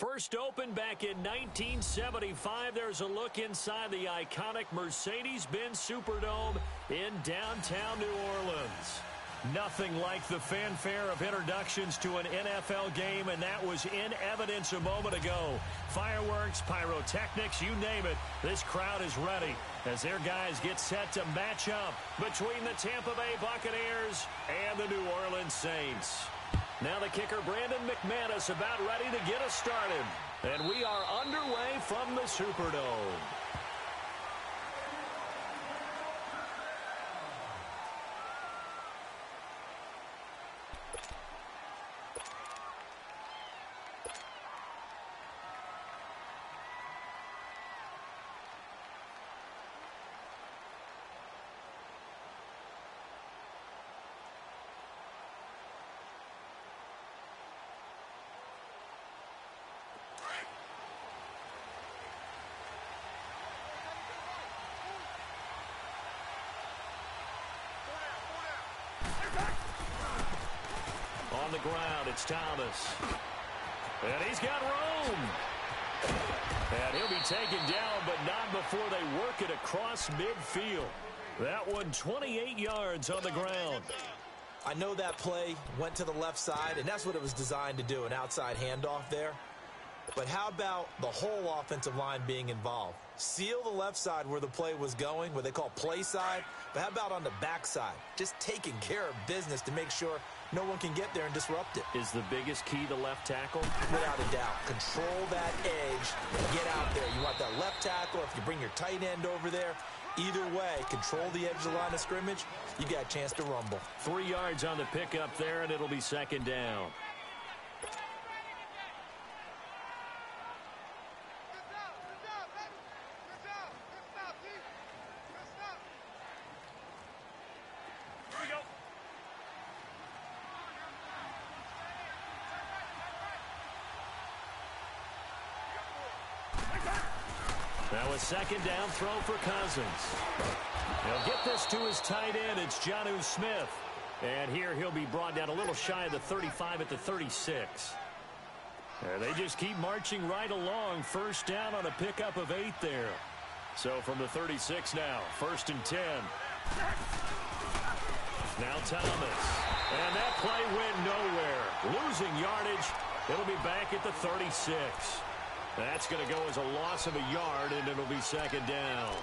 First opened back in 1975, there's a look inside the iconic Mercedes-Benz Superdome in downtown New Orleans. Nothing like the fanfare of introductions to an NFL game, and that was in evidence a moment ago. Fireworks, pyrotechnics, you name it, this crowd is ready as their guys get set to match up between the Tampa Bay Buccaneers and the New Orleans Saints. Now the kicker, Brandon McManus, about ready to get us started. And we are underway from the Superdome. On the ground, it's Thomas. And he's got room. And he'll be taken down, but not before they work it across midfield. That one 28 yards on the ground. I know that play went to the left side, and that's what it was designed to do, an outside handoff there. But how about the whole offensive line being involved? Seal the left side where the play was going, what they call play side. But how about on the back side? Just taking care of business to make sure no one can get there and disrupt it. Is the biggest key the left tackle? Without a doubt. Control that edge and get out there. You want that left tackle. If you bring your tight end over there, either way, control the edge of the line of scrimmage, you got a chance to rumble. 3 yards on the pickup there, and it'll be second down. Now a second down throw for Cousins. He'll get this to his tight end. It's Jonnu Smith. And here he'll be brought down a little shy of the 35 at the 36. And they just keep marching right along. First down on a pickup of 8 there. So from the 36 now, 1st and 10. Now Thomas. And that play went nowhere. Losing yardage. It'll be back at the 36. That's going to go as a loss of a yard, and it'll be second down.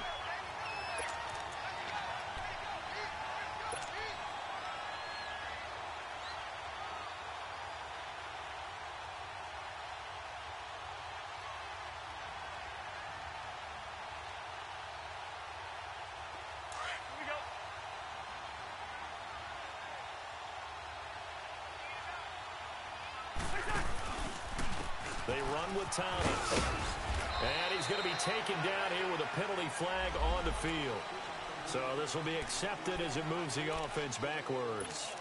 They run with Thomas. And he's going to be taken down here with a penalty flag on the field. So this will be accepted as it moves the offense backwards.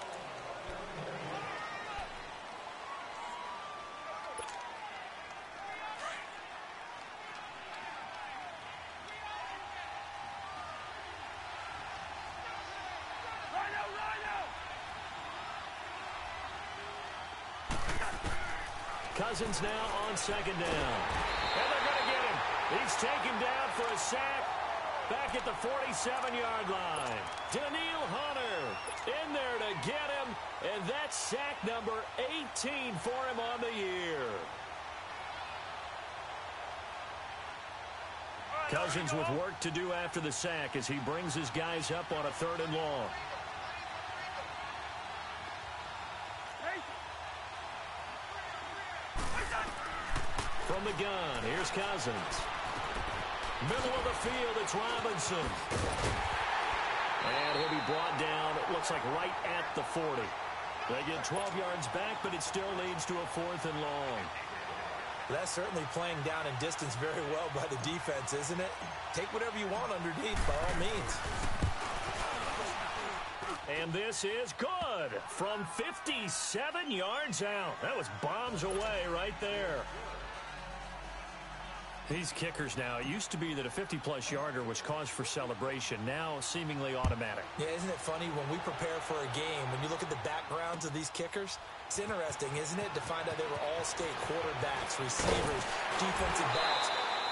Cousins now on second down. And they're going to get him. He's taken down for a sack back at the 47-yard line. Daniil Hunter in there to get him. And that's sack number 18 for him on the year. Cousins with work to do after the sack as he brings his guys up on a 3rd and long. From the gun, here's Cousins. Middle of the field, it's Robinson. And he'll be brought down, it looks like right at the 40. They get 12 yards back, but it still leads to a 4th and long. That's certainly playing down in distance very well by the defense, isn't it? Take whatever you want underneath, by all means. And this is good from 57 yards out. That was bombs away right there. These kickers now, it used to be that a 50-plus yarder was cause for celebration, now seemingly automatic. Yeah, isn't it funny when we prepare for a game, when you look at the backgrounds of these kickers, It's interesting, isn't it, to find out they were all-state quarterbacks, receivers, defensive backs,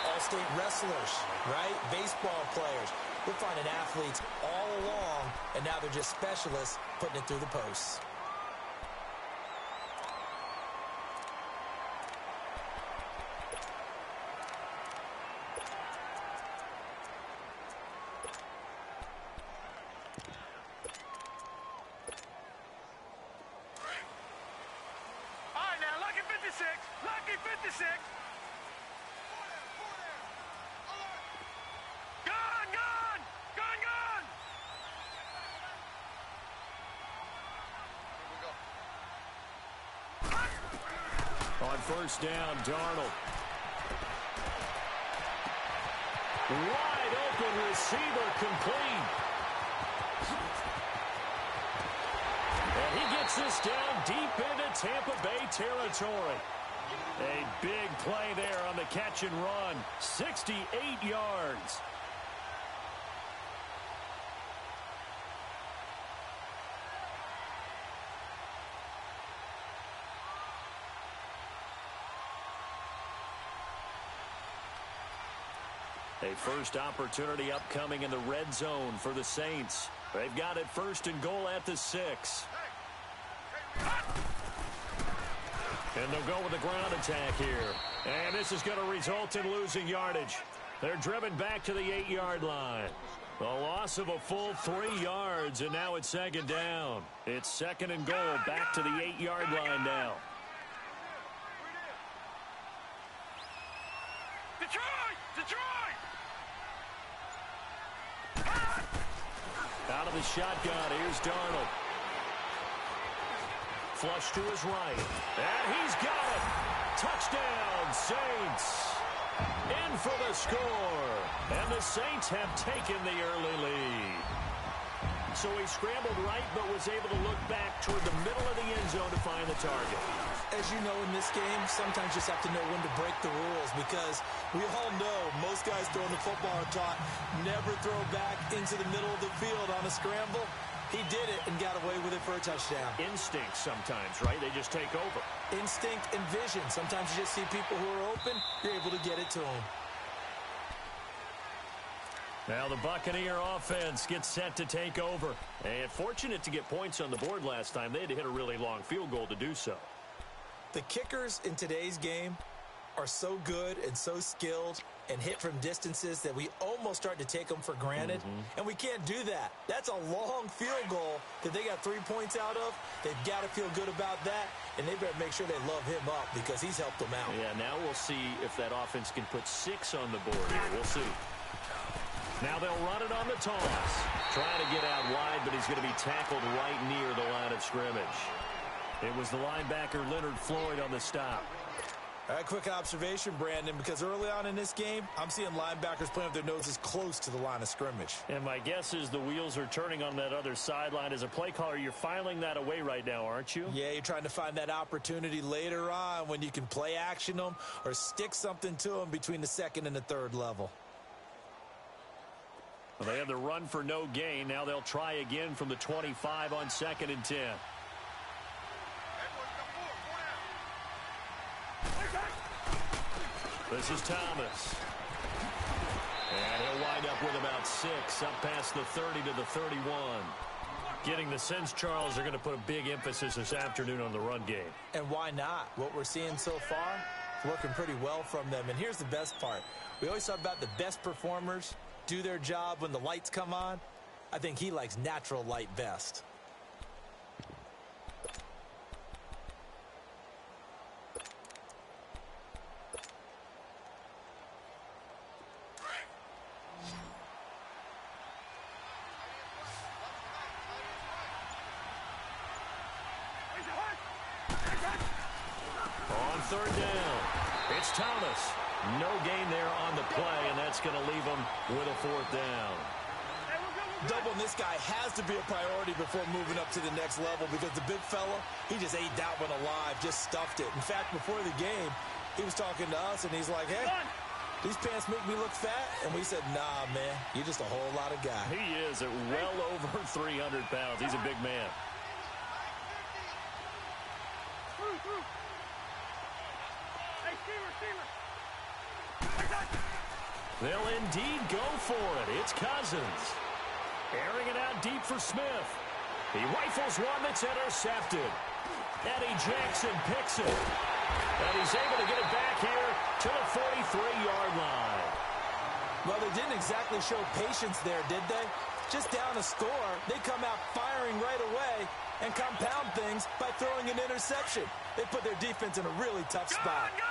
all-state wrestlers, right? Baseball players. We're finding athletes all along, and now they're just specialists putting it through the posts. Lucky 56. Gone. On first down, Darnold. Wide open receiver, complete. And he gets this down deep into Tampa Bay territory. A big play there on the catch and run. 68 yards. A first opportunity upcoming in the red zone for the Saints. They've got it first and goal at the 6. And they'll go with the ground attack here. And this is going to result in losing yardage. They're driven back to the 8-yard line. A loss of a full 3 yards, and now it's second down. It's second and goal back to the 8-yard line now. Detroit! Out of the shotgun, here's Darnold. Flush to his right. And he's got it. Touchdown, Saints. In for the score. And the Saints have taken the early lead. So he scrambled right, but was able to look back toward the middle of the end zone to find the target. As you know, in this game, sometimes you just have to know when to break the rules, because we all know most guys throwing the football are taught never throw back into the middle of the field on a scramble. He did it and got away with it for a touchdown. Instinct sometimes, right? They just take over. Instinct and vision. Sometimes you just see people who are open, you're able to get it to them. Now the Buccaneer offense gets set to take over. And fortunate to get points on the board last time. They had to hit a really long field goal to do so. The kickers in today's game are so good and so skilled and hit from distances that we almost start to take them for granted. And we can't do that. That's a long field goal that they got 3 points out of. They've got to feel good about that, and they better make sure they love him up because he's helped them out. Yeah, now we'll see if that offense can put 6 on the board here. We'll see. Now they'll run it on the toss. Trying to get out wide, but he's going to be tackled right near the line of scrimmage. It was the linebacker Leonard Floyd on the stop. All right, quick observation, Brandon, because early on in this game, I'm seeing linebackers playing with their noses close to the line of scrimmage. And my guess is the wheels are turning on that other sideline. As a play caller, you're filing that away right now, aren't you? Yeah, you're trying to find that opportunity later on when you can play action them or stick something to them between the second and the third level. Well, they had the run for no gain. Now they'll try again from the 25 on 2nd and 10. This is Thomas. And he'll wind up with about 6, up past the 30 to the 31. Getting the sense, Charles, they're going to put a big emphasis this afternoon on the run game. And why not? What we're seeing so far, it's working pretty well from them. And here's the best part. We always talk about the best performers do their job when the lights come on. I think he likes natural light best. On third down, it's Thomas. No gain there on the play, and that's going to leave him with a 4th down. Doubling this guy has to be a priority before moving up to the next level, because the big fella, he just ate that one alive, just stuffed it. In fact, before the game, he was talking to us, and he's like, hey, these pants make me look fat. And we said, nah, man, you're just a whole lot of guy. He is at well over 300 pounds. He's a big man. Hey, Steamer. They'll indeed go for it. It's Cousins. Airing it out deep for Smith. He rifles one that's intercepted. Eddie Jackson picks it. And he's able to get it back here to the 43-yard line. Well, they didn't exactly show patience there, did they? Just down a score, they come out firing right away and compound things by throwing an interception. They put their defense in a really tough spot. Gone!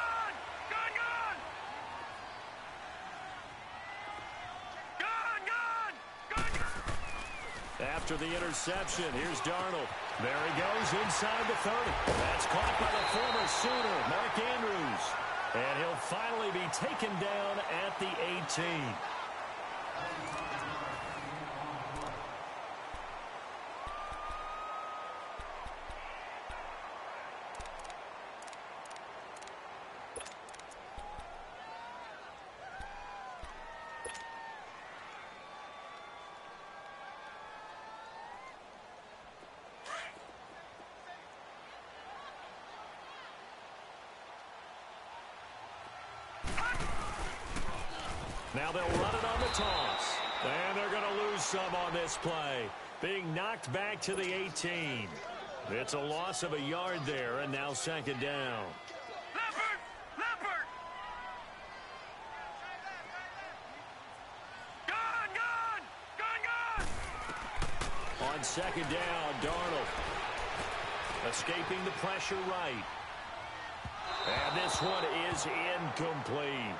After the interception, here's Darnold. There he goes inside the 30. That's caught by the former Sooner, Mark Andrews. And he'll finally be taken down at the 18. Now they'll run it on the toss. And they're going to lose some on this play. Being knocked back to the 18. It's a loss of a yard there, and now second down. Leopard! Gone! On second down, Darnold. Escaping the pressure right. And this one is incomplete.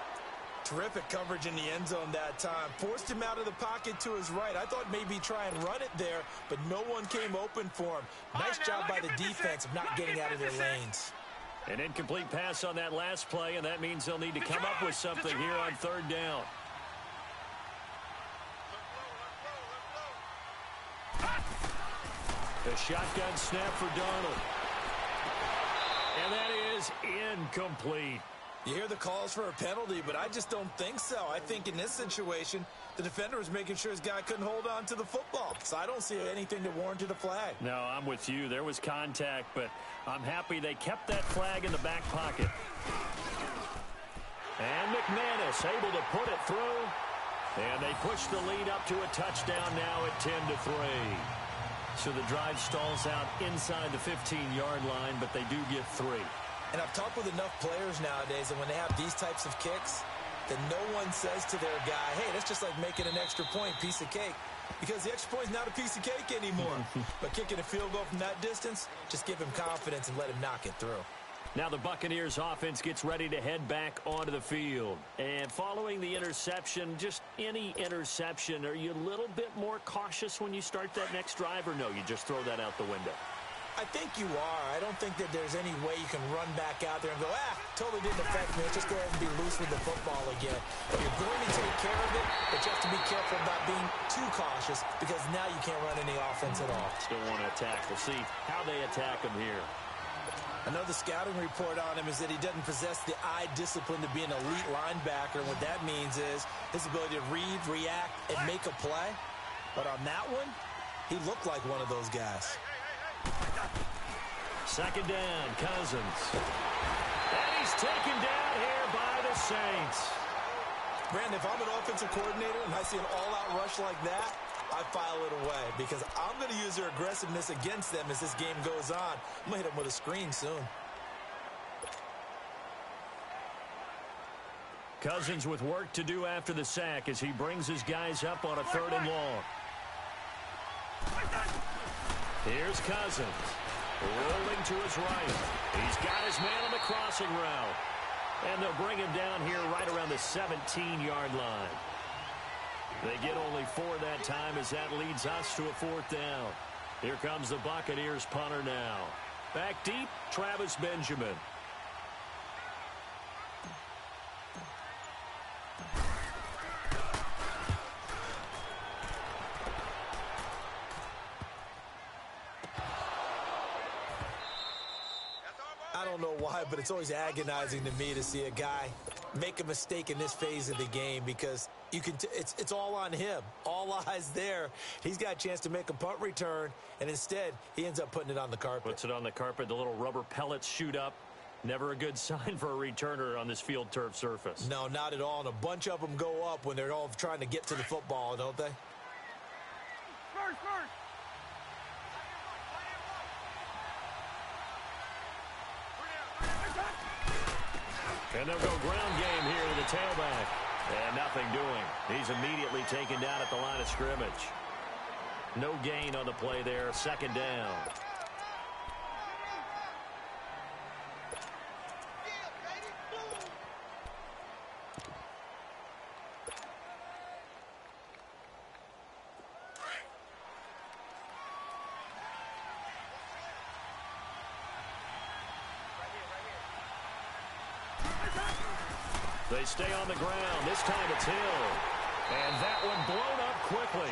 Terrific coverage in the end zone that time. Forced him out of the pocket to his right. I thought maybe try and run it there, but no one came open for him. Nice job by the defense of not getting out of their lanes. An incomplete pass on that last play, and that means they'll need to come up with something here on third down. The shotgun snap for Darnold. And that is incomplete. You hear the calls for a penalty, but I just don't think so. I think in this situation, the defender was making sure his guy couldn't hold on to the football. So I don't see anything that warranted a flag. No, I'm with you. There was contact, but I'm happy they kept that flag in the back pocket. And McManus able to put it through. And they push the lead up to a touchdown now at 10-3. So the drive stalls out inside the 15-yard line, but they do get 3. And I've talked with enough players nowadays that when they have these types of kicks, that no one says to their guy, hey, that's just like making an extra point, piece of cake. Because the extra point is not a piece of cake anymore. But kicking a field goal from that distance, just give him confidence and let him knock it through. Now the Buccaneers offense gets ready to head back onto the field. And following the interception, just any interception, are you a little bit more cautious when you start that next drive, or no, you just throw that out the window? I think you are. I don't think that there's any way you can run back out there and go, totally didn't affect me. Let's just go ahead and be loose with the football again. You're going to take care of it, but you have to be careful about being too cautious because now you can't run any offense at all. Still want to attack. We'll see how they attack him here. I know the scouting report on him is that he doesn't possess the eye discipline to be an elite linebacker, and what that means is his ability to read, react, and make a play. But on that one, he looked like one of those guys. Second down, Cousins. And he's taken down here by the Saints. Brandon, if I'm an offensive coordinator and I see an all-out rush like that, I file it away because I'm going to use their aggressiveness against them as this game goes on. I'm going to hit them with a screen soon. Cousins with work to do after the sack as he brings his guys up on a 3rd and long. Here's Cousins. Rolling to his right. He's got his man on the crossing route. And they'll bring him down here right around the 17-yard line. They get only 4 that time as that leads us to a 4th down. Here comes the Buccaneers punter now. Back deep, Travis Benjamin. I don't know why, but it's always agonizing to me to see a guy make a mistake in this phase of the game because you can. It's all on him. All eyes there. He's got a chance to make a punt return, and instead he ends up putting it on the carpet. Puts it on the carpet. The little rubber pellets shoot up. Never a good sign for a returner on this field turf surface. No, not at all. And a bunch of them go up when they're all trying to get to the football, don't they? First. And they'll go ground game here to the tailback. And nothing doing. He's immediately taken down at the line of scrimmage. No gain on the play there. Second down. They stay on the ground. This time it's Hill. And that one blown up quickly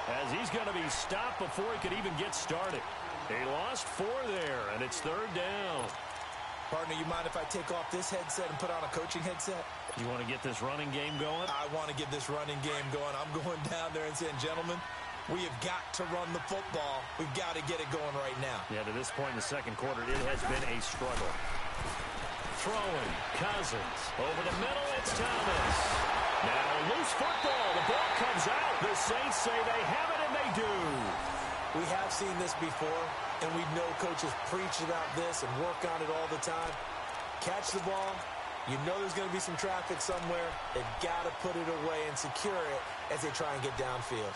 as he's going to be stopped before he could even get started. He lost 4 there, and it's third down. Partner, you mind if I take off this headset and put on a coaching headset? You want to get this running game going? I want to get this running game going. I'm going down there and saying, gentlemen, we have got to run the football. We've got to get it going right now. Yeah, to this point in the second quarter, it has been a struggle. Throwing, Cousins. Over the middle, it's Thomas. Now loose football. The ball comes out. The Saints say they have it, and they do. We have seen this before, and we know coaches preach about this and work on it all the time. Catch the ball. You know there's going to be some traffic somewhere. They've got to put it away and secure it as they try and get downfield.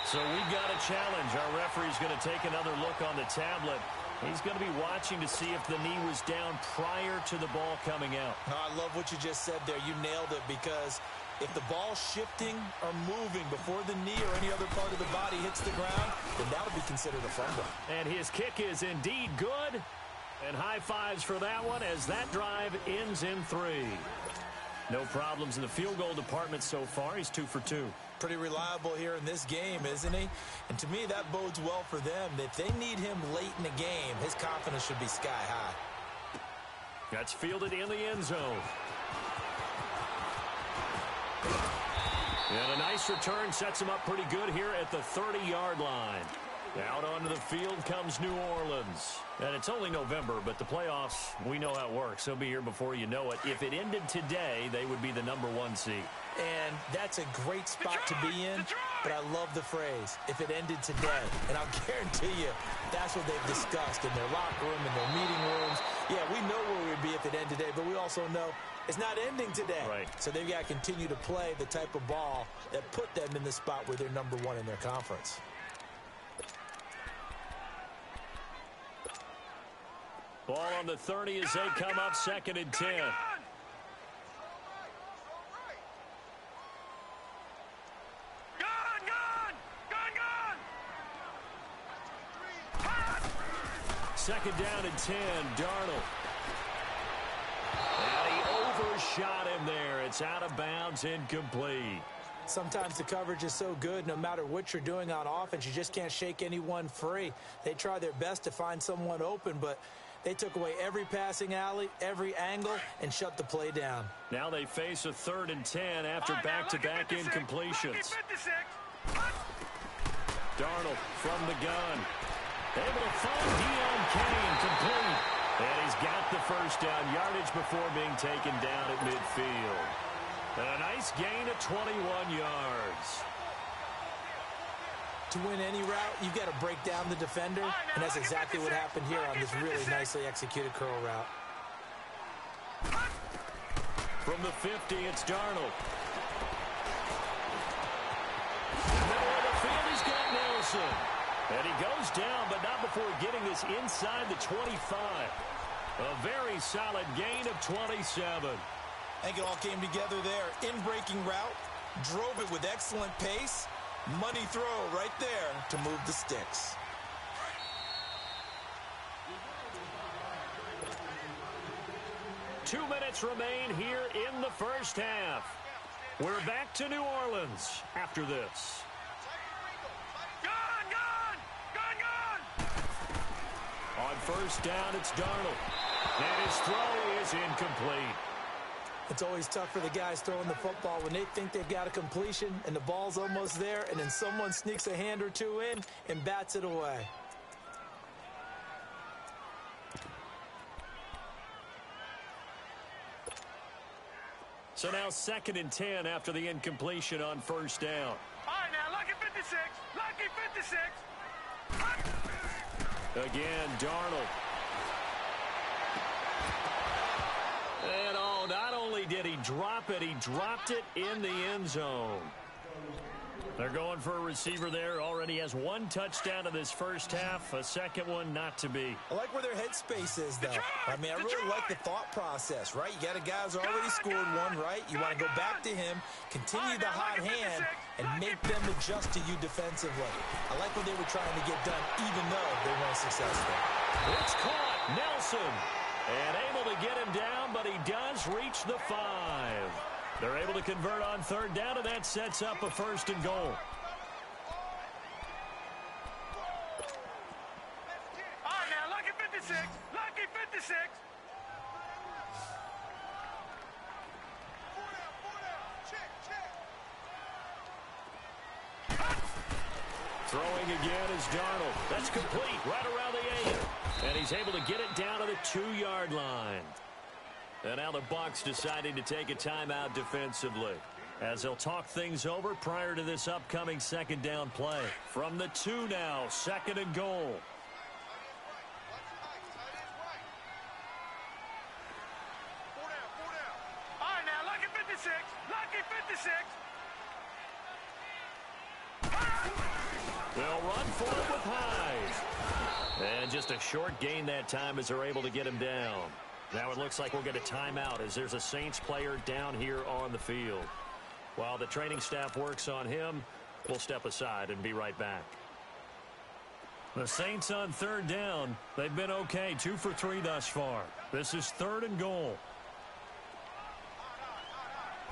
So we've got a challenge. Our referee's going to take another look on the tablet. He's going to be watching to see if the knee was down prior to the ball coming out. No, I love what you just said there. You nailed it, because if the ball's shifting or moving before the knee or any other part of the body hits the ground, then that'll be considered a fumble. And his kick is indeed good. And high fives for that one as that drive ends in 3. No problems in the field goal department so far. He's 2 for 2. Pretty reliable here in this game, isn't he? And to me, that bodes well for them. If they need him late in the game, his confidence should be sky high. That's fielded in the end zone. And a nice return sets him up pretty good here at the 30-yard line. Out onto the field comes New Orleans. And it's only November, but the playoffs, we know how it works. They'll be here before you know it. If it ended today, they would be the #1 seed. And that's a great spot to be in, but I love the phrase, if it ended today. And I'll guarantee you, that's what they've discussed in their locker room, in their meeting rooms. Yeah, we know where we'd be if it ended today, but we also know it's not ending today. Right. So they've got to continue to play the type of ball that put them in the spot where they're #1 in their conference. Ball on the 30 as they come up 2nd and 10. Second down and 10, Darnold. And he overshot him there. It's out of bounds, incomplete. Sometimes the coverage is so good, no matter what you're doing on offense, you just can't shake anyone free. They try their best to find someone open, but they took away every passing alley, every angle, and shut the play down. Now they face a 3rd and 10 after back-to-back incompletions. Darnold from the gun. Able to find Deion Kane, complete. And he's got the first down, yardage before being taken down at midfield. And a nice gain of 21 yards. To win any route, you've got to break down the defender, and that's exactly what happened here on this really nicely executed curl route. From the 50, it's Darnold. Middle of the field, he's got Nelson. And he goes down, but not before getting this inside the 25. A very solid gain of 27. I think it all came together there. In-breaking route, drove it with excellent pace. Money throw right there to move the sticks. 2 minutes remain here in the first half. We're back to New Orleans after this. On first down, it's Darnold. And his throw is incomplete. It's always tough for the guys throwing the football when they think they've got a completion and the ball's almost there, and then someone sneaks a hand or two in and bats it away. So now 2nd and 10 after the incompletion on first down. All right, now, lucky 56. Lucky 56. Again, Darnold. And not only did he drop it, he dropped it in the end zone. They're going for a receiver there. Already has 1 touchdown in this first half. A second one not to be. I like where their headspace is, though. I mean, I really like the thought process, right? You got a guy who's already scored one, right? You want to go back to him, continue the hot hand, and make them adjust to you defensively. I like what they were trying to get done, even though they weren't successful. It's caught. Nelson. And able to get him down, but he does reach the 5. They're able to convert on 3rd down, and that sets up a 1st and goal. All right, now, lucky 56. Lucky 56. Throwing again is Darnold. That's complete right around the 8. And he's able to get it down to the 2-yard line. And now the Bucs deciding to take a timeout defensively, as they'll talk things over prior to this upcoming 2nd down play. From the 2 now, 2nd and goal. All right, now, lucky 56. Lucky 56. They'll run for it with Hyde. And just a short gain that time as they're able to get him down. Now it looks like we'll get a timeout as there's a Saints player down here on the field. While the training staff works on him, we'll step aside and be right back. The Saints on 3rd down. They've been okay, 2 for 3 thus far. This is 3rd and goal.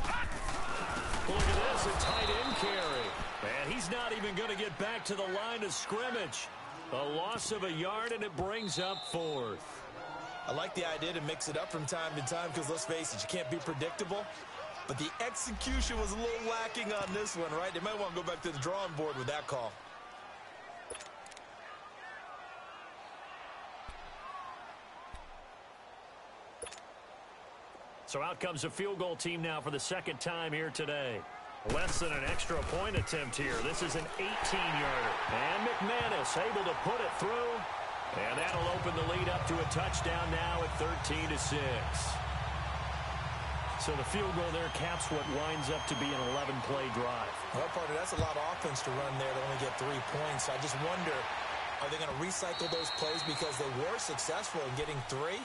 Look at this, a tight end carry. And he's not even going to get back to the line of scrimmage. A loss of a yard, and it brings up 4th. I like the idea to mix it up from time to time because, let's face it, you can't be predictable. But the execution was a little lacking on this one, right? They might want to go back to the drawing board with that call. So out comes a field goal team now for the 2nd time here today. Less than an extra point attempt here. This is an 18-yarder. And McManus able to put it through. And that'll open the lead up to a touchdown now at 13-6. So the field goal there caps what winds up to be an 11-play drive. Well, partner, that's a lot of offense to run there to only get 3 points. I just wonder, are they going to recycle those plays because they were successful in getting 3?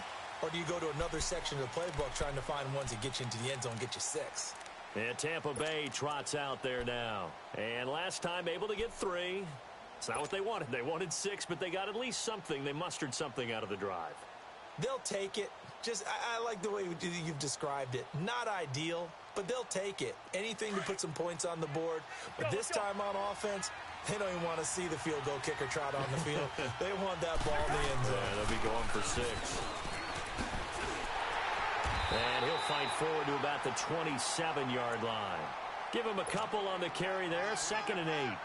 Or do you go to another section of the playbook trying to find ones that get you into the end zone and get you 6? And Tampa Bay trots out there now. And last time able to get 3. It's not what they wanted. They wanted 6, but they got at least something. They mustered something out of the drive. They'll take it. Just, I like the way you've described it. Not ideal, but they'll take it. Anything to put some points on the board. But this time on offense, they don't even want to see the field goal kicker trot on the field. They want that ball in the end zone. Yeah, they'll be going for 6. And he'll fight forward to about the 27-yard line. Give him a couple on the carry there. 2nd and 8.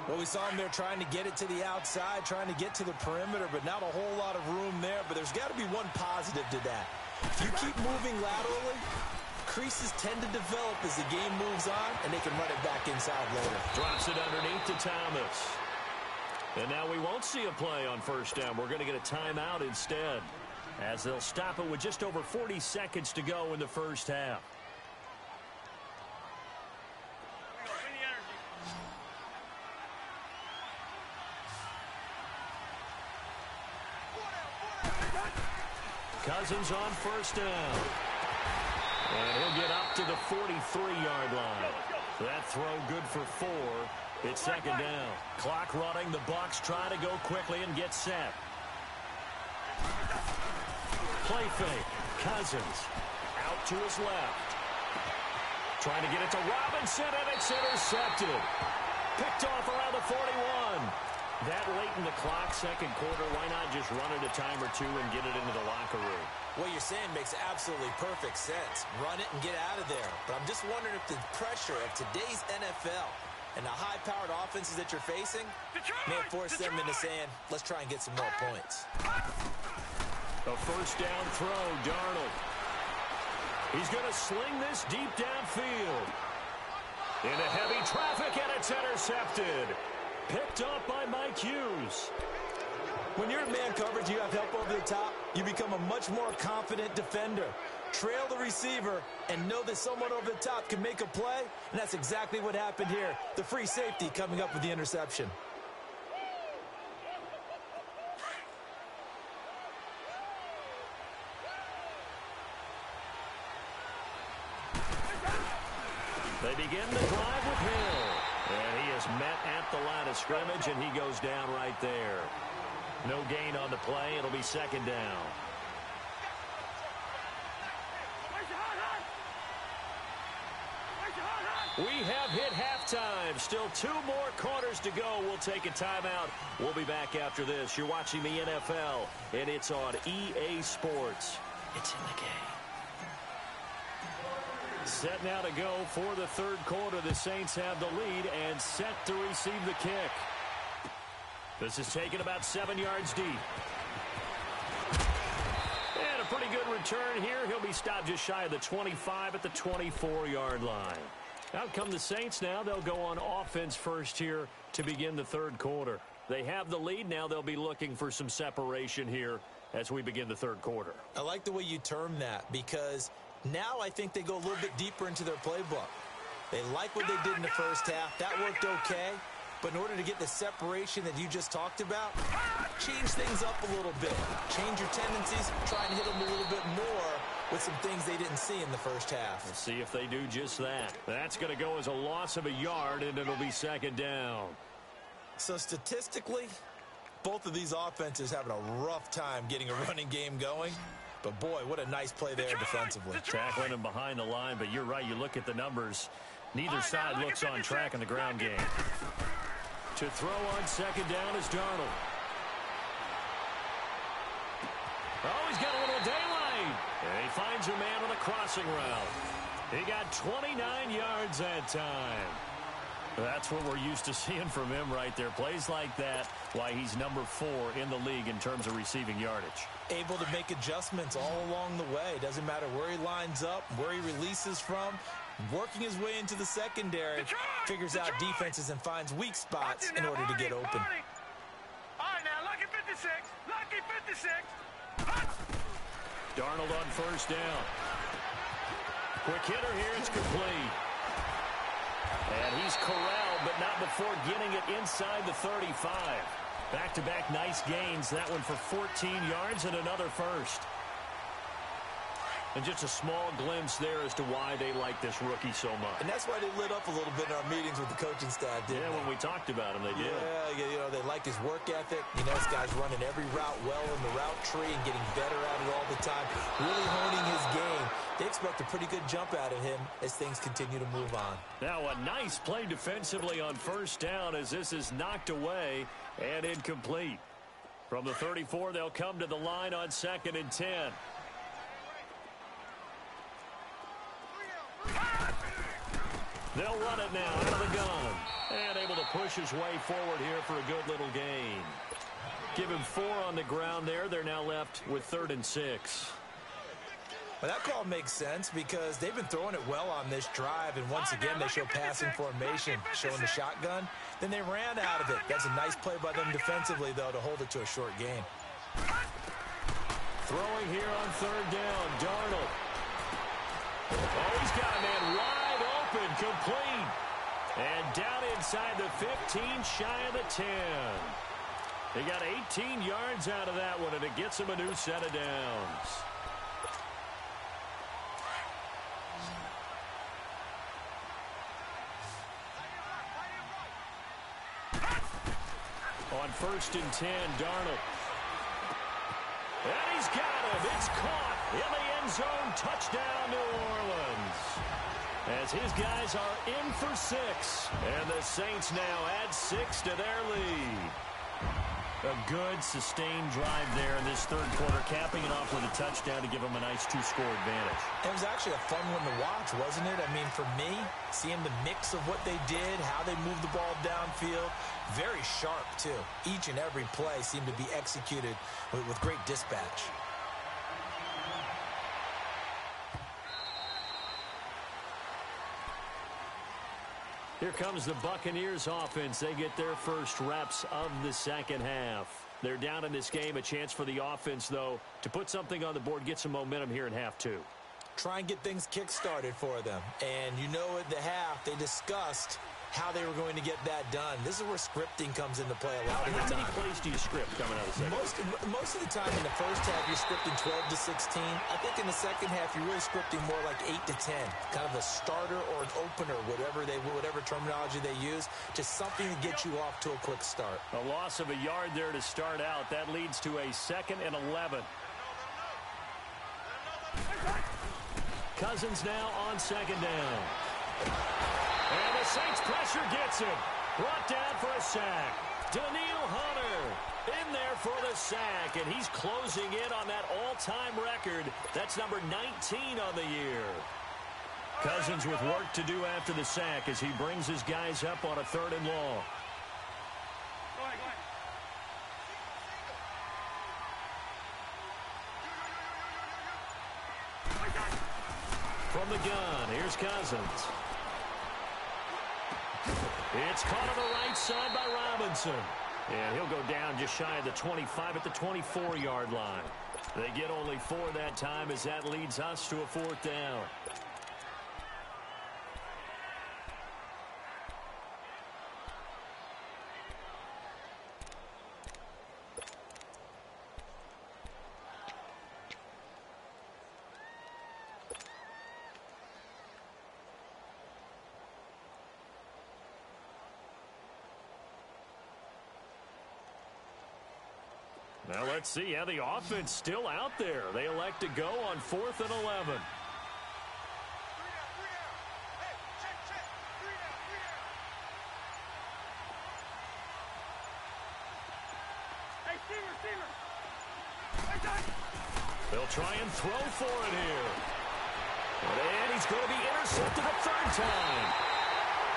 Well, we saw him there trying to get it to the outside, trying to get to the perimeter, but not a whole lot of room there. But there's got to be one positive to that. If you keep moving laterally, creases tend to develop as the game moves on, and they can run it back inside later. Drops it underneath to Thomas. And now we won't see a play on 1st down. We're going to get a timeout instead, as they'll stop it with just over 40 seconds to go in the first half. Cousins on 1st down. And he'll get up to the 43-yard line. That throw good for 4. It's 2nd down. Clock running. The Bucs try to go quickly and get set. play fake. Cousins out to his left. Trying to get it to Robinson, and it's intercepted. Picked off around the 41. That late in the clock, second quarter, why not just run it a time or two and get it into the locker room? What you're saying makes absolutely perfect sense. Run it and get out of there. But I'm just wondering if the pressure of today's NFL and the high-powered offenses that you're facing may have forced them into saying, let's try and get some more points. A first down throw, Darnold. He's going to sling this deep downfield. Into heavy traffic, and it's intercepted. Picked up by Mike Hughes. When you're in man coverage, you have help over the top, you become a much more confident defender. Trail the receiver and know that someone over the top can make a play, and that's exactly what happened here. The free safety coming up with the interception. They begin the drive with Hill. And he is met at the line of scrimmage, and he goes down right there. No gain on the play. It'll be second down. We have hit halftime. Still 2 more quarters to go. We'll take a timeout. We'll be back after this. You're watching the NFL, and it's on EA Sports. It's in the game. Set now to go for the third quarter. The Saints have the lead and set to receive the kick. This is taken about 7 yards deep. And a pretty good return here. He'll be stopped just shy of the 25 at the 24-yard line. Out come the Saints now. They'll go on offense first here to begin the third quarter. They have the lead. Now they'll be looking for some separation here as we begin the third quarter. I like the way you term that because now I think they go a little bit deeper into their playbook. They like what they did in the first half. That worked okay. But in order to get the separation that you just talked about, change things up a little bit. Change your tendencies. Try and hit them a little bit more with some things they didn't see in the first half. Let's see if they do just that. That's going to go as a loss of a yard, and it'll be second down. So statistically, both of these offenses having a rough time getting a running game going. But, boy, what a nice play there defensively. Tackling him behind the line, but you're right. You look at the numbers. Neither side looks on track in the ground game. To throw on second down is Darnold. Oh, he's got a little daylight. And he finds a man on a crossing route. He got 29 yards that time. That's what we're used to seeing from him right there. Plays like that, why he's number 4 in the league in terms of receiving yardage. Able to make adjustments all along the way. Doesn't matter where he lines up, where he releases from. Working his way into the secondary, figures out defenses and finds weak spots in order to get open. All right, now, lucky 56. Lucky 56. Darnold on first down. Quick hitter here. It's complete. And he's corralled, but not before getting it inside the 35. Back-to-back nice gains. That one for 14 yards and another first. And just a small glimpse there as to why they like this rookie so much. And that's why they lit up a little bit in our meetings with the coaching staff, didn't they? When we talked about him, they did. Yeah, you know, they like his work ethic. You know, this guy's running every route well in the route tree and getting better at it all the time. Really honing his game. They expect a pretty good jump out of him as things continue to move on. Now a nice play defensively on first down as this is knocked away and incomplete. From the 34, they'll come to the line on 2nd and 10. They'll run it now out of the gun. And able to push his way forward here for a good little gain. Give him 4 on the ground there. They're now left with 3rd and 6. Well, that call makes sense because they've been throwing it well on this drive, and once again they show passing formation, showing the shotgun. Then they ran out of it. That's a nice play by them defensively, though, to hold it to a short gain. Throwing here on 3rd down, Darnold. Oh, he's got a man wide open, complete. And down inside the 15, shy of the 10. They got 18 yards out of that one, and it gets him a new set of downs. On 1st and 10, Darnold. And he's got him It's caught in the end zone. Touchdown, New Orleans. As his guys are in for 6. And the Saints now add 6 to their lead. A good, sustained drive there in this third quarter, capping it off with a touchdown to give them a nice 2-score advantage. It was actually a fun one to watch, wasn't it? I mean, for me, seeing the mix of what they did, how they moved the ball downfield, very sharp, too. Each and every play seemed to be executed with great dispatch. Here comes the Buccaneers offense. They get their first reps of the second half. They're down in this game. A chance for the offense, though, to put something on the board, get some momentum here in half 2. Try and get things kick-started for them. And you know at the half, they discussed how they were going to get that done. This is where scripting comes into play a lot of the time. How many plays do you script coming out of the second? Most of the time in the first half, you're scripting 12 to 16. I think in the second half, you're really scripting more like 8 to 10. Kind of a starter or an opener, whatever terminology they use. Just something to get you off to a quick start. A loss of a yard there to start out. That leads to a 2nd and 11. Cousins now on 2nd down. And the Saints pressure gets him. Brought down for a sack. Daniil Hunter in there for the sack. And he's closing in on that all-time record. That's number 19 on the year. Cousins with work to do after the sack as he brings his guys up on a 3rd and long. From the gun, here's Cousins. It's caught on the right side by Robinson. And he'll go down just shy of the 25 at the 24-yard line. They get only 4 that time as that leads us to a 4th down. Now let's see how the offense still out there. They elect to go on 4th and 11. They'll try and throw for it here. And he's going to be intercepted a 3rd time.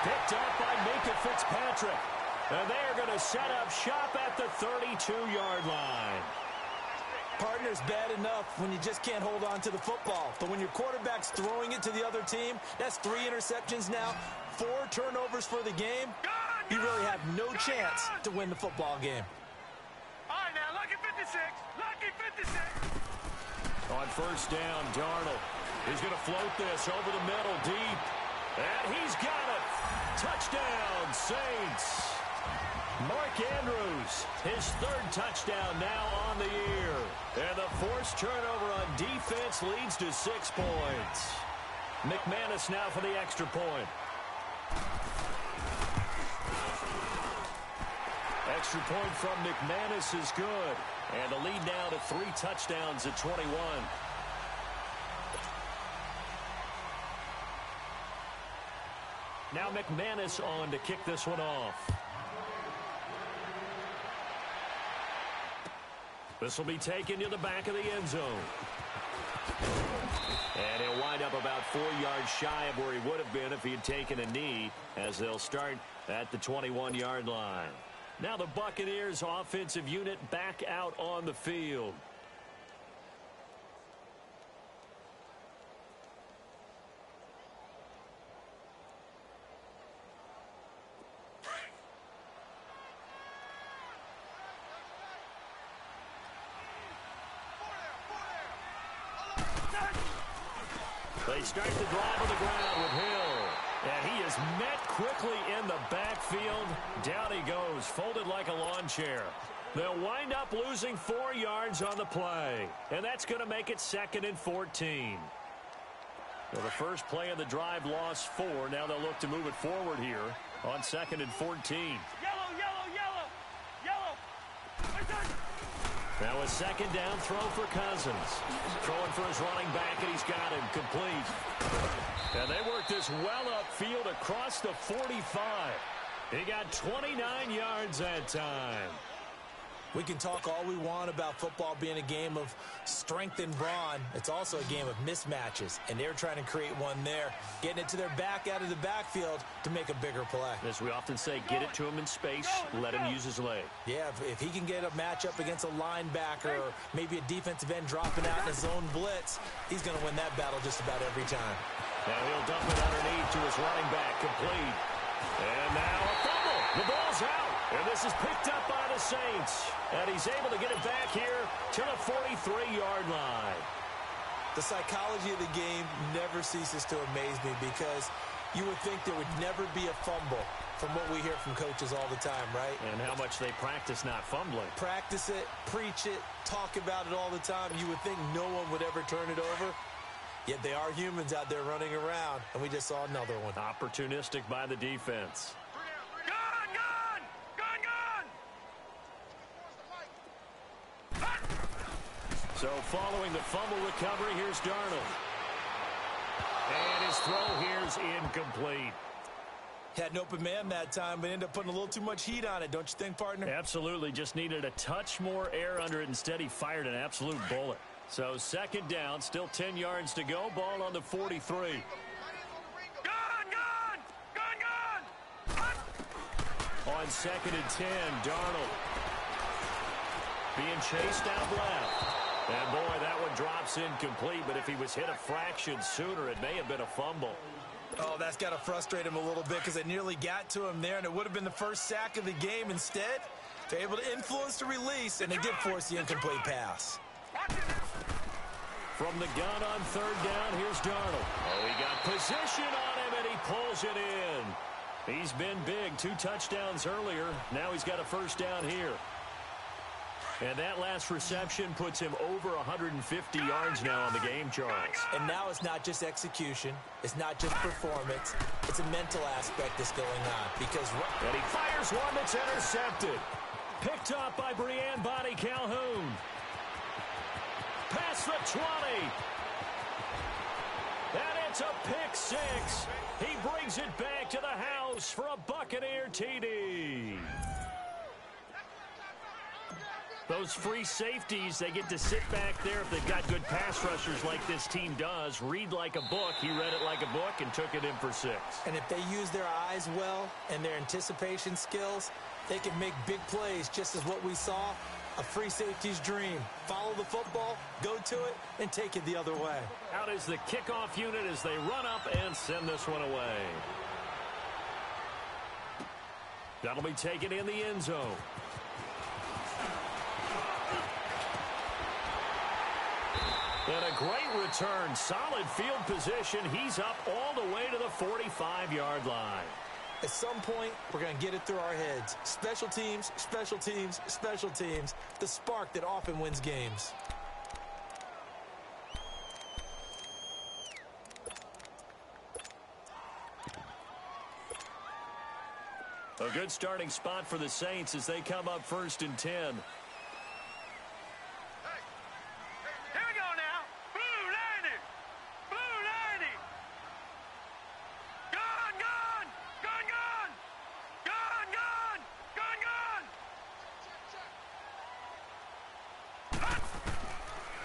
Picked up by Minkah Fitzpatrick. And they are going to set up shop at the 32-yard line. Partner's bad enough when you just can't hold on to the football. But when your quarterback's throwing it to the other team, that's 3 interceptions now, 4 turnovers for the game. You really have no chance to win the football game. All right, now, lucky 56. Lucky 56. On 1st down, Darnold. He's going to float this over the middle deep. And he's got it. Touchdown, Saints. Mark Andrews, his 3rd touchdown now on the year. And the forced turnover on defense leads to 6 points. McManus now for the extra point. Extra point from McManus is good. And the lead now to 3 touchdowns at 21. Now McManus on to kick this one off. This will be taken to the back of the end zone. And he'll wind up about 4 yards shy of where he would have been if he had taken a knee, as they'll start at the 21-yard line. Now the Buccaneers offensive unit back out on the field. They start the drive on the ground with Hill. And he is met quickly in the backfield. Down he goes, folded like a lawn chair. They'll wind up losing 4 yards on the play. And that's going to make it 2nd and 14. Well, the first play of the drive lost 4. Now they'll look to move it forward here on 2nd and 14. Yellow, yellow, yellow, yellow. Now a second down throw for Cousins. Throwing for his running back, and he's got him complete. And they worked this well upfield across the 45. He got 29 yards that time. We can talk all we want about football being a game of strength and brawn. It's also a game of mismatches, and they're trying to create one there, getting it to their back out of the backfield to make a bigger play. As we often say, get it to him in space, let him use his leg. Yeah, if he can get a matchup against a linebacker or maybe a defensive end dropping out in his zone blitz, he's going to win that battle just about every time. Now he'll dump it underneath to his running back, complete. And now a fumble. The ball's out. And this is picked up by the Saints. And he's able to get it back here to the 43-yard line. The psychology of the game never ceases to amaze me because you would think there would never be a fumble from what we hear from coaches all the time, right? And how much they practice not fumbling. Practice it, preach it, talk about it all the time. You would think no one would ever turn it over. Yet they are humans out there running around, and we just saw another one. Opportunistic by the defense. So following the fumble recovery, here's Darnold. And his throw here's incomplete. Had an open man that time, but ended up putting a little too much heat on it, don't you think, partner? Absolutely. Just needed a touch more air under it. Instead, he fired an absolute bullet. So second down, still 10 yards to go. Ball on the 43. On second and 10, Darnold being chased out left. And, boy, that one drops incomplete, but if he was hit a fraction sooner, it may have been a fumble. Oh, that's got to frustrate him a little bit because it nearly got to him there, and it would have been the first sack of the game. Instead, they're able to influence the release, and they did force the incomplete pass. From the gun on third down, here's Darnold. Oh, he got position on him, and he pulls it in. He's been big. 2 touchdowns earlier. Now he's got a first down here. And that last reception puts him over 150 yards now on the game, Charles. And now it's not just execution. It's not just performance. It's a mental aspect that's going on. And he fires one that's intercepted. Picked up by Breanne Bonnie Calhoun. Past the 20. And it's a pick 6. He brings it back to the house for a Buccaneer TD. Those free safeties, they get to sit back there if they've got good pass rushers like this team does. Read like a book. He read it like a book and took it in for 6. And if they use their eyes well and their anticipation skills, they can make big plays, just as what we saw, a free safety's dream. Follow the football, go to it, and take it the other way. Out is the kickoff unit as they run up and send this one away. That'll be taken in the end zone. And a great return. Solid field position. He's up all the way to the 45-yard line. At some point, we're going to get it through our heads. Special teams, special teams, special teams. The spark that often wins games. A good starting spot for the Saints as they come up 1st and 10.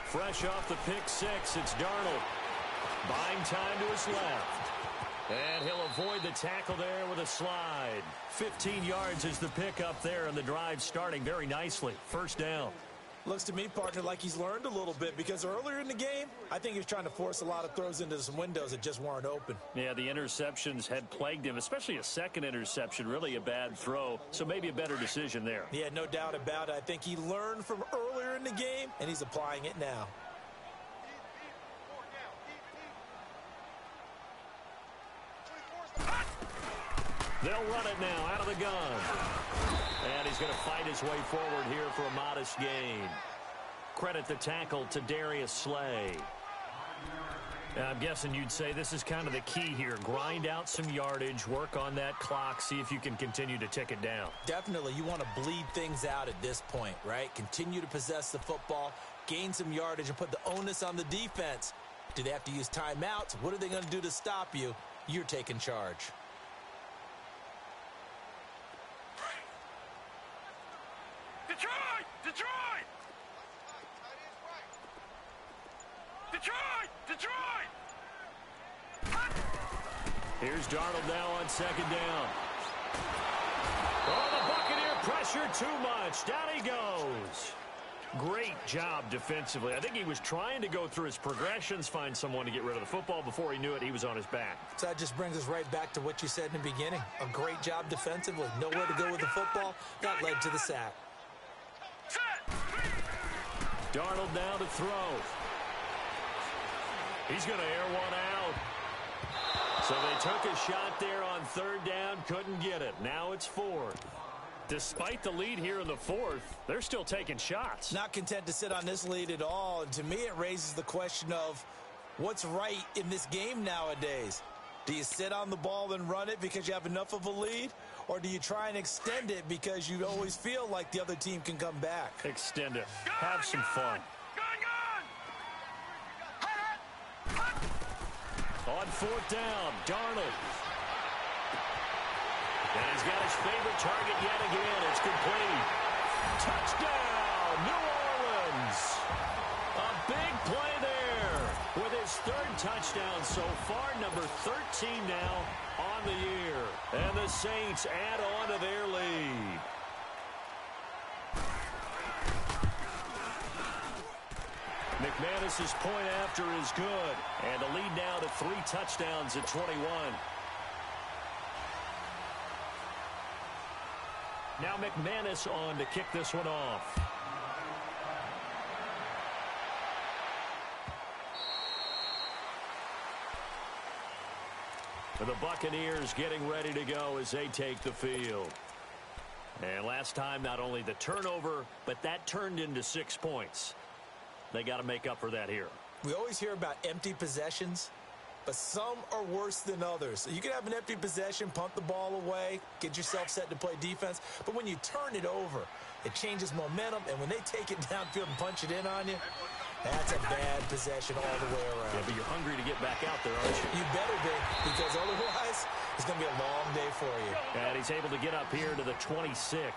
Fresh off the pick 6, it's Darnold. Buying time to his left. And he'll avoid the tackle there with a slide. 15 yards is the pickup there, and the drive starting very nicely. First down. Looks to me, partner, like he's learned a little bit because earlier in the game, I think he was trying to force a lot of throws into some windows that just weren't open. Yeah, the interceptions had plagued him, especially a second interception, really a bad throw. So maybe a better decision there. Yeah, no doubt about it. I think he learned from earlier in the game, and he's applying it now. They'll run it now out of the gun. And he's going to fight his way forward here for a modest gain. Credit the tackle to Darius Slay. I'm guessing you'd say this is kind of the key here. Grind out some yardage, work on that clock, see if you can continue to tick it down. Definitely, you want to bleed things out at this point, right? Continue to possess the football, gain some yardage, and put the onus on the defense. Do they have to use timeouts? What are they going to do to stop you? You're taking charge. Detroit! Detroit! Detroit! Detroit! Here's Darnold now on second down. Oh, the Buccaneer pressure too much. Down he goes. Great job defensively. I think he was trying to go through his progressions, find someone to get rid of the football. Before he knew it, he was on his back. So that just brings us right back to what you said in the beginning. A great job defensively. Nowhere to go with the football. That led to the sack. Darnold now to throw. He's going to air one out. So they took a shot there on third down, couldn't get it. Now it's fourth. Despite the lead here in the fourth, they're still taking shots. Not content to sit on this lead at all. And to me, it raises the question of what's right in this game nowadays. Do you sit on the ball and run it because you have enough of a lead? Or do you try and extend it because you always feel like the other team can come back? Extend it. Have some fun. On fourth down, Darnold. And he's got his favorite target yet again. It's complete. Touchdown, New Orleans. A big play there with his third touchdown so far, number 13 now on the year. And the Saints add on to their lead. McManus's point after is good. And the lead now to 3 touchdowns at 21. Now McManus on to kick this one off. And the Buccaneers getting ready to go as they take the field. And last time, not only the turnover, but that turned into 6 points. They got to make up for that here. We always hear about empty possessions, but some are worse than others. You can have an empty possession, punt the ball away, get yourself set to play defense, but when you turn it over, it changes momentum, and when they take it downfield and punch it in on you, that's a bad possession all the way around. Yeah, but you're hungry to get back out there, aren't you? You better be, because otherwise, it's going to be a long day for you. And he's able to get up here to the 26.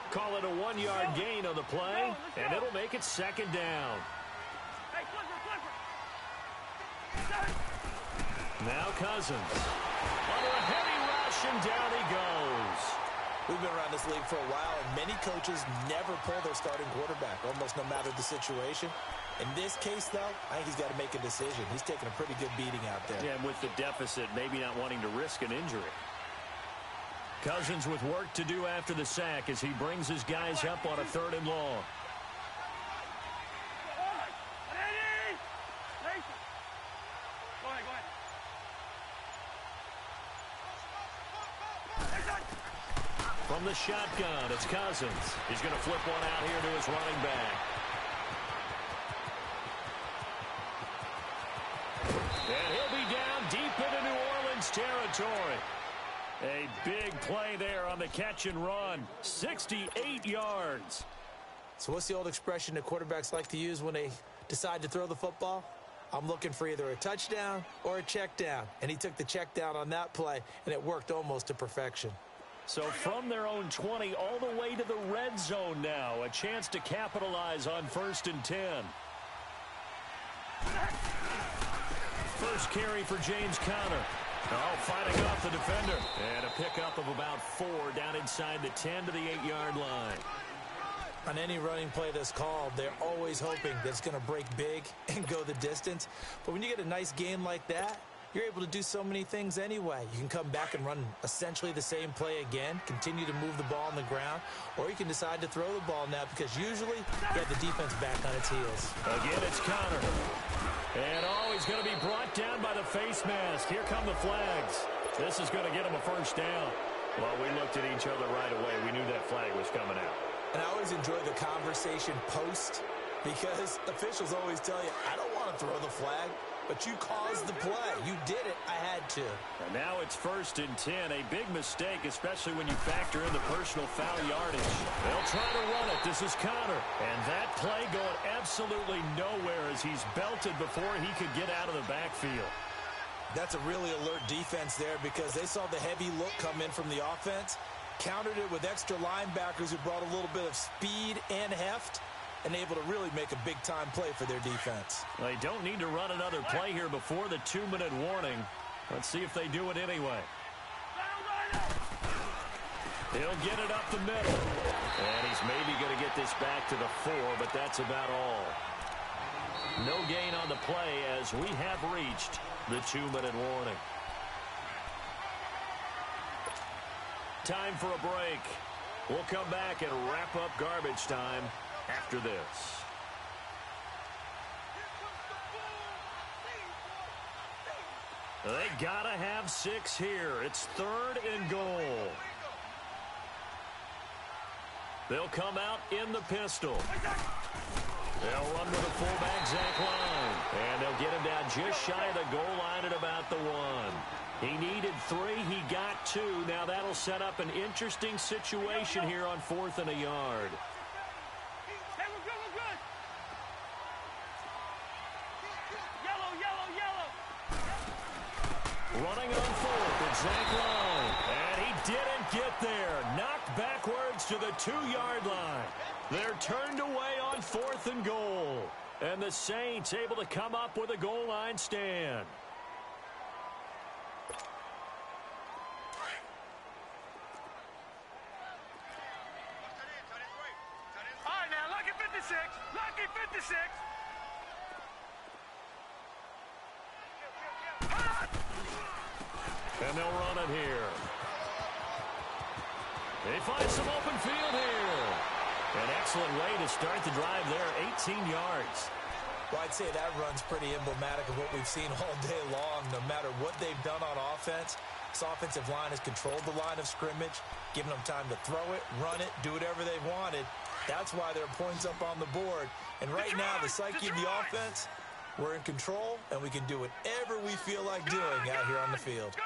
Call it a 1-yard gain on the play, and it'll make it second down. Now Cousins. Under a heavy rush, and down he goes. We've been around this league for a while, and many coaches never pull their starting quarterback, almost no matter the situation. In this case, though, I think he's got to make a decision. He's taking a pretty good beating out there. Yeah, and with the deficit, maybe not wanting to risk an injury. Cousins with work to do after the sack as he brings his guys up on a 3rd and long. From the shotgun, it's Cousins. He's going to flip one out here to his running back. And he'll be down deep into New Orleans territory. A big play there on the catch and run. 68 yards. So what's the old expression that quarterbacks like to use when they decide to throw the football? I'm looking for either a touchdown or a check down. And he took the check down on that play, and it worked almost to perfection. So from their own 20 all the way to the red zone now. A chance to capitalize on 1st and 10. First carry for James Conner. Oh, fighting off the defender. And a pickup of about 4 down inside the 10 to the 8-yard line. On any running play that's called, they're always hoping that it's going to break big and go the distance. But when you get a nice game like that, you're able to do so many things anyway. You can come back and run essentially the same play again, continue to move the ball on the ground, or you can decide to throw the ball now because usually you have the defense back on its heels. Again, it's Conner. And he's going to be brought down by the face mask. Here come the flags. This is going to get him a first down. Well, we looked at each other right away. We knew that flag was coming out. And I always enjoy the conversation post because officials always tell you, I don't want to throw the flag. but you caused the play. You did it. I had to. And now it's 1st and 10. A big mistake, especially when you factor in the personal foul yardage. They'll try to run it. This is Connor. And that play going absolutely nowhere as he's belted before he could get out of the backfield. That's a really alert defense there because they saw the heavy look come in from the offense, countered it with extra linebackers who brought a little bit of speed and heft, and able to really make a big-time play for their defense. They don't need to run another play here before the 2-minute warning. Let's see if they do it anyway. He'll get it up the middle. And he's maybe going to get this back to the 4, but that's about all. No gain on the play as we have reached the 2-minute warning. Time for a break. We'll come back and wrap up garbage time after this. They gotta have 6 here. It's 3rd and goal. They'll come out in the pistol. They'll run with a fullback, Zach Line. And they'll get him down just shy of the goal line at about the 1. He needed 3. He got 2. Now that'll set up an interesting situation here on 4th and a yard. Hey, we're good, we're good. Yellow, yellow, yellow. Running on 4th, it's Zach Line. And he didn't get there. Knocked backwards to the 2-yard line. They're turned away on 4th and goal. And the Saints able to come up with a goal line stand. All right, now, lucky 56. Lucky 56. And they'll run it here. They find some open field here. An excellent way to start the drive there, 18 yards. Well, I'd say that run's pretty emblematic of what we've seen all day long. No matter what they've done on offense, this offensive line has controlled the line of scrimmage, given them time to throw it, run it, do whatever they wanted. That's why there are points up on the board. And right now, the psyche of the offense, we're in control, and we can do whatever we feel like doing out here on the field. Gun!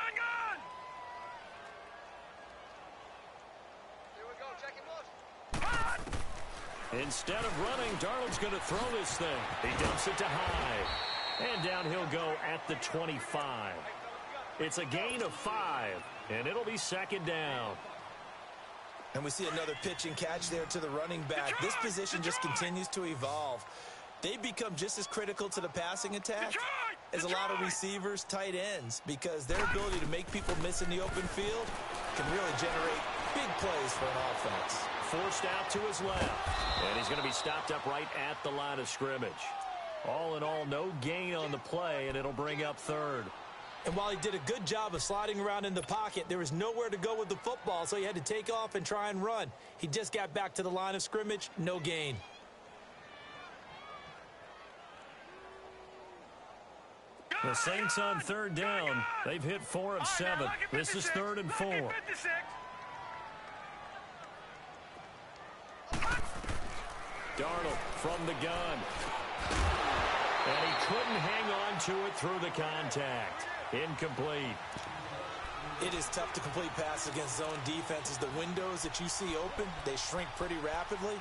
Instead of running, Darnold's going to throw this thing. He dumps it to High. And down he'll go at the 25. It's a gain of 5, and it'll be 2nd down. And we see another pitch and catch there to the running back. This position just continues to evolve. They become just as critical to the passing attack as a lot of receivers, tight ends, because their ability to make people miss in the open field can really generate big plays for an offense. Forced out to his left. And he's going to be stopped up right at the line of scrimmage. All in all, no gain on the play, and it'll bring up 3rd. And while he did a good job of sliding around in the pocket, there was nowhere to go with the football, so he had to take off and try and run. He just got back to the line of scrimmage, no gain. The Saints on 3rd down. They've hit 4 of 7. This is 3rd and 4. Darnold from the gun. And he couldn't hang on to it through the contact. Incomplete. It is tough to complete passes against zone defenses. The windows that you see open, they shrink pretty rapidly.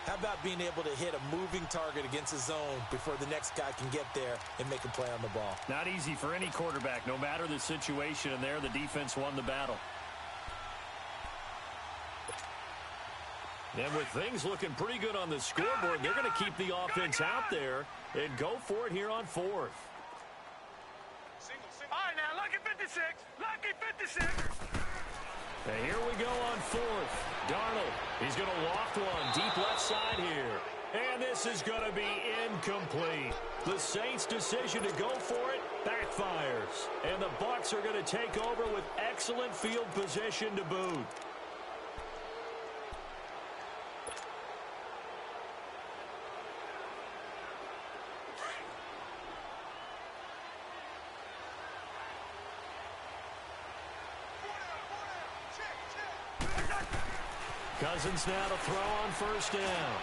How about being able to hit a moving target against a zone before the next guy can get there and make a play on the ball? Not easy for any quarterback, no matter the situation, and there the defense won the battle. And with things looking pretty good on the scoreboard, they're going to keep the offense out there and go for it here on 4th. All right, now, lucky 56. Lucky 56. And here we go on 4th. Darnold, he's going to loft one deep left side here. And this is going to be incomplete. The Saints' decision to go for it backfires. And the Bucs are going to take over with excellent field position to boot. Cousins now to throw on 1st down.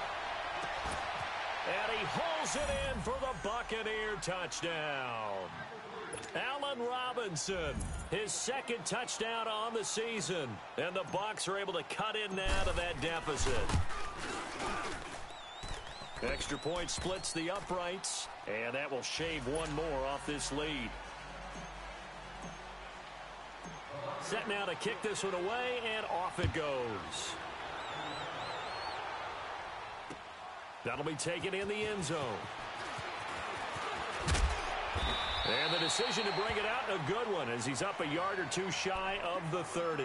And he hauls it in for the Buccaneer touchdown. Allen Robinson, his second touchdown on the season. And the Bucs are able to cut in now to that deficit. Extra point splits the uprights, and that will shave one more off this lead. Set now to kick this one away, and off it goes. That'll be taken in the end zone. And the decision to bring it out, a good one, as he's up a yard or two shy of the 30.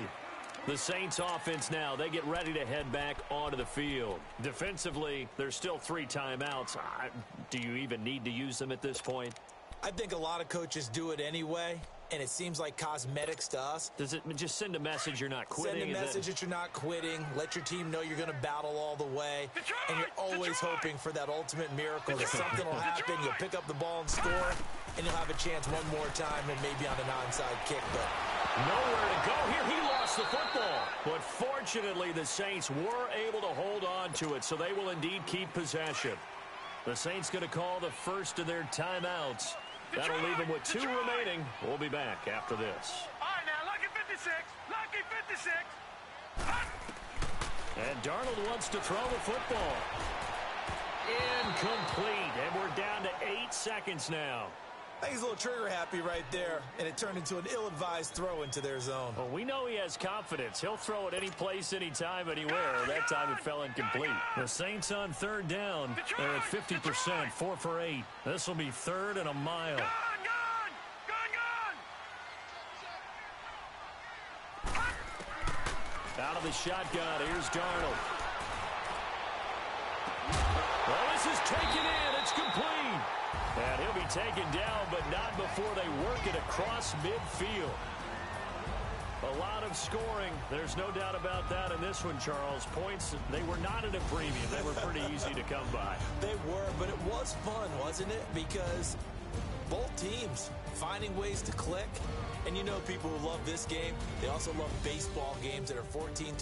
The Saints offense now, they get ready to head back onto the field. Defensively, there's still 3 timeouts. Do you even need to use them at this point? I think a lot of coaches do it anyway, and it seems like cosmetics to us. Does it just send a message you're not quitting? Send a message that you're not quitting. Let your team know you're going to battle all the way. And you're always hoping for that ultimate miracle that something will happen. You'll pick up the ball and score, and you'll have a chance one more time and maybe on an onside kick. But nowhere to go here. He lost the football. But fortunately, the Saints were able to hold on to it, so they will indeed keep possession. The Saints going to call the first of their timeouts. That'll leave them with 2 remaining. We'll be back after this. All right, now, lucky 56. Lucky 56. And Darnold wants to throw the football. Incomplete. And we're down to 8 seconds now. I think he's a little trigger happy right there, and it turned into an ill-advised throw into their zone. Well, we know he has confidence. He'll throw it any place, anytime, anywhere. That time it fell incomplete. The Saints on 3rd down. They're at 50%, 4 for 8. This will be 3rd and a mile. Gone. Out of the shotgun, here's Darnold. Well, this is taken in. It's complete. And he'll be taken down, but not before they work it across midfield. A lot of scoring. There's no doubt about that in this one, Charles. Points, they were not at a premium. They were pretty easy to come by. They were, but it was fun, wasn't it? Because both teams finding ways to click. And you know people who love this game, they also love baseball games that are 14